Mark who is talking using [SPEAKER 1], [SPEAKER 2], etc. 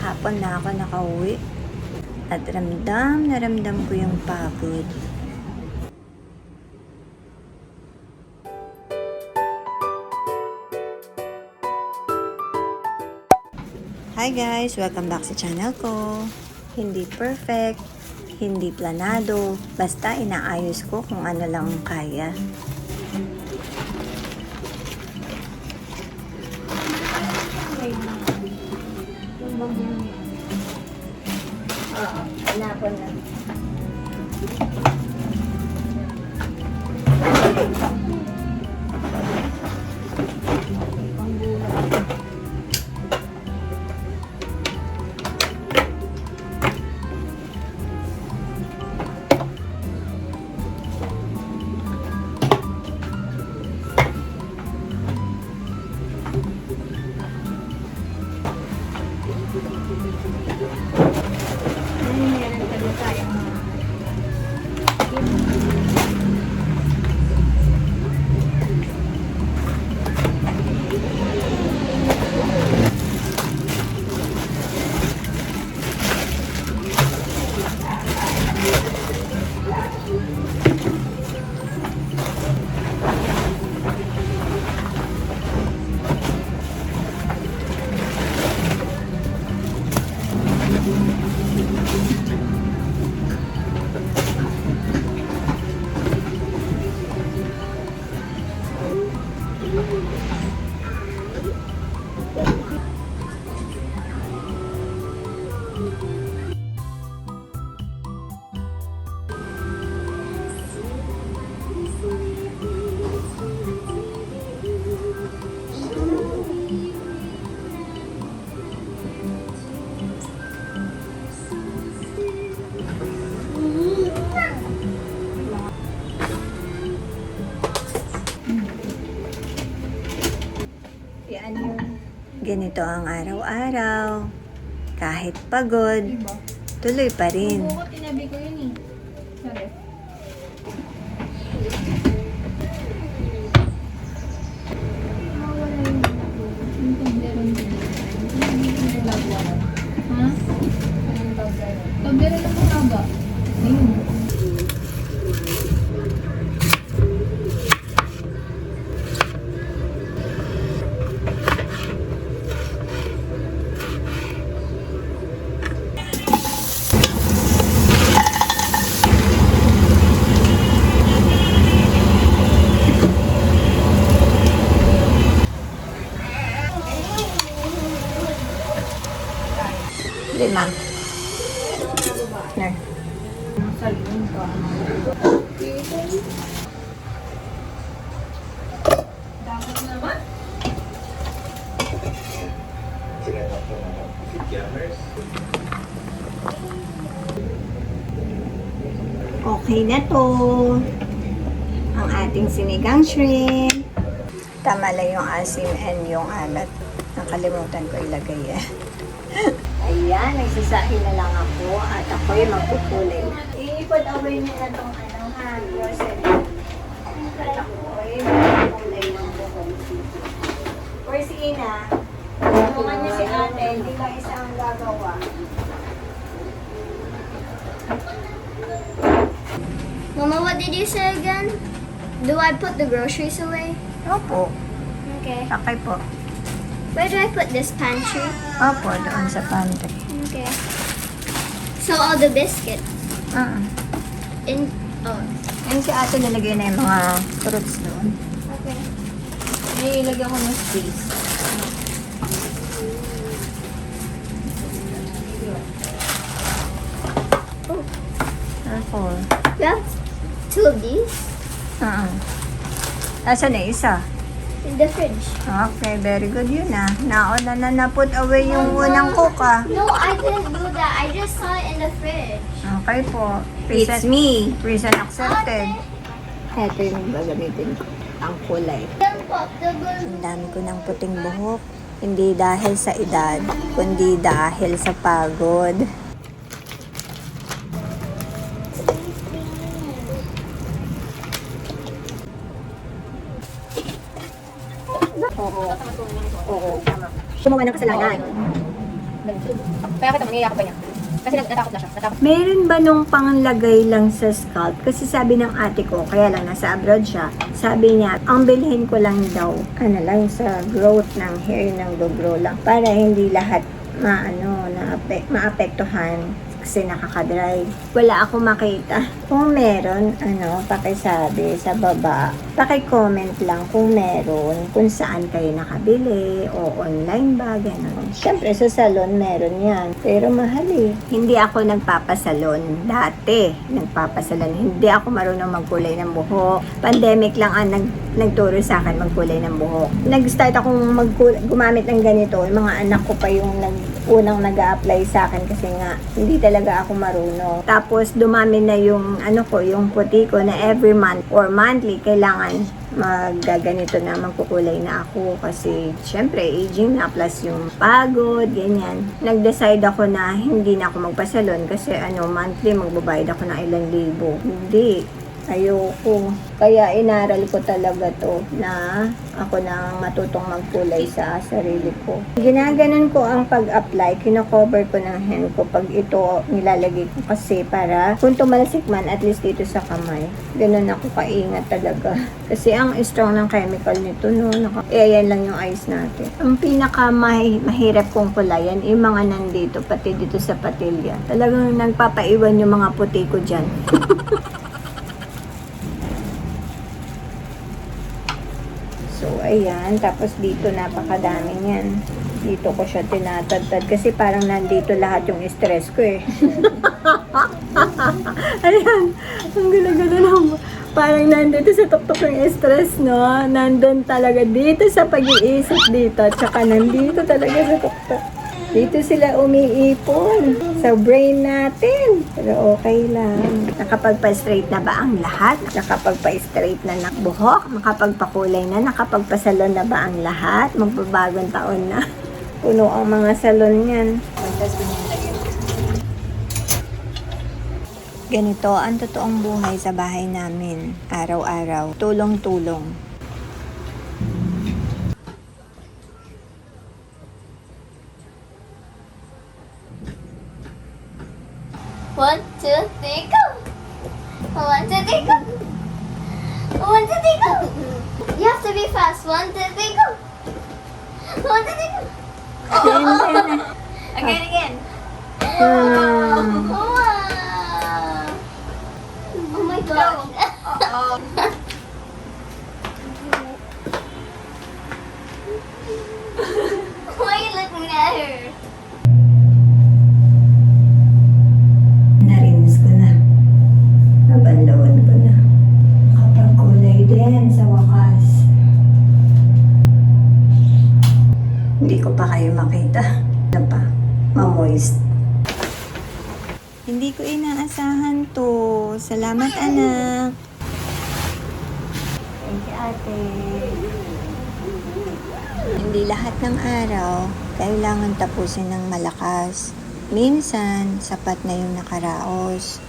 [SPEAKER 1] hapon na ako nakauwi. At ramdam na ramdam ko yung pagod. Hi guys! Welcome back sa channel ko. Hindi perfect, hindi planado, basta inaayos ko kung ano lang ang kaya. Oo, hanapon na. Ganito ang araw-araw. Kahit pagod, tuloy pa rin.
[SPEAKER 2] Tinabi ko yun eh. Sorry. Tagdara lang ang haba. Ayun.
[SPEAKER 1] Lima. Ner.
[SPEAKER 2] Salun ka. Dapat naman.
[SPEAKER 1] Okay na to. Ang ating sinigang shrimp. Tama lang yung asim and yung alat. Nakalimutan ko ilagay eh. Ayan, nagsasahin na lang ako at ako'y magpupulay. I-put away niya na itong grocery. At ako'y magpupulay ng buhok. Or si Ina, tulungan niya si ate, hindi lang isa ang gagawa.
[SPEAKER 3] Mama, what did you say again? Do I put the groceries away?
[SPEAKER 1] Opo,
[SPEAKER 3] Okay.
[SPEAKER 1] sakay po.
[SPEAKER 3] Where do I put this pantry?
[SPEAKER 1] Opo, doon sa pantry.
[SPEAKER 3] Okay. So all the biscuits in. Oh.
[SPEAKER 1] Ayun si ate nilagay na yung mga fruits doon.
[SPEAKER 3] Okay.
[SPEAKER 1] Nilagyan ko ng space.
[SPEAKER 3] Oh.
[SPEAKER 1] Ako.
[SPEAKER 3] We have two of these
[SPEAKER 1] Nasaan na isa?
[SPEAKER 3] in the fridge.
[SPEAKER 1] Okay, very good yun ah. Nauna na na-put away yung unang cook ah.
[SPEAKER 3] No, I didn't do that. I just saw it in the fridge.
[SPEAKER 1] Okay po. It's me. Reason accepted.
[SPEAKER 3] Ate.
[SPEAKER 1] Ito yung gagamitin ko. Ang kulay. Ang dami ko ng puting buhok. Hindi dahil sa edad, kundi dahil sa pagod. Oo. Oo. Gumawa ng kasalanan.
[SPEAKER 2] Ganun. Kaya kita mangyayakap pa niya. Kasi natakot na siya. Natakot.
[SPEAKER 1] Meron ba nung panglagay lang sa scalp? Kasi sabi ng ate ko, kaya lang nasa abroad siya, sabi niya, ang bilhin ko lang daw, ano lang sa growth ng hair ng dugro lang, para hindi lahat maapektuhan kasi nakaka-dry. Wala akong makita. Kung meron, pakisabi sa baba. Paki-comment lang kung meron, kung saan kayo nakabili, o online ba, gano'n. Siyempre, sa salon, meron yan. Pero mahal eh. Hindi ako nagpapasalon. Dati, nagpapasalon. Hindi ako marunong magkulay ng buhok. Pandemic lang ang nagturo sa akin magkulay ng buhok. Nag-start akong gumamit ng ganito. Yung mga anak ko pa yung unang nag-a-apply sa akin kasi nga hindi talaga ako marunong. Tapos dumami na yung yung puti ko na every month or monthly kailangan maggaganito na, magkukulay na ako kasi syempre aging na plus yung pagod, ganyan. Nag-decide ako na hindi na ako magpasalon kasi monthly magbabayad ako ng ilang libo. Hindi. Ayoko. Kaya inaral ko talaga to na ako na matutong magkulay sa sarili ko. Ginaganon ko ang pag-apply, kino-cover ko ng hand ko pag ito nilalagay ko kasi para kung tumalsik man at least dito sa kamay. Ganun ako kaingat talaga. Kasi ang strong ng chemical nito yan lang yung eyes natin. Ang pinaka mahirap kong kulayan yung mga nandito, pati dito sa patilya. Talagang nagpapaiwan yung mga puti ko dyan. So, ayan. Tapos dito, napakadami niyan. Dito ko siya tinatadtad kasi parang nandito lahat yung stress ko eh. Ayan. Ang gula-gula na. Parang nandito sa tuktok yung stress, no? Nandun talaga dito sa pag-iisip dito. Tsaka nandito talaga sa tuktok. Dito sila umiipon sa brain natin. Pero okay lang. Nakapagpa-straight na ba ang lahat? Nakapagpa-straight na ng buhok? Nakapagpakulay na? Nakapagpasalon na ba ang lahat? Magbabagong taon na. Puno ang mga salon yan. Ganito ang totoong buhay sa bahay namin. Araw-araw. Tulong-tulong.
[SPEAKER 3] 1, 2, 3, go! 1, 2, 3, go! 1, 2, 3, go! You have to be fast. 1, 2, 3, go! 1, 2, 3, go! Again. Wow! Oh my god. Why are you looking at her?
[SPEAKER 1] Narinis ko na. Nabanlawan ko na. Kapagkulay din sa wakas. Hindi ko pa kayo makita. Ano pa? Mamoist. Hindi ko inaasahan to. Salamat, anak. Thank you, ate. Hindi lahat ng araw kailangan tapusin ng malakas. Minsan, sapat na yung nakaraos.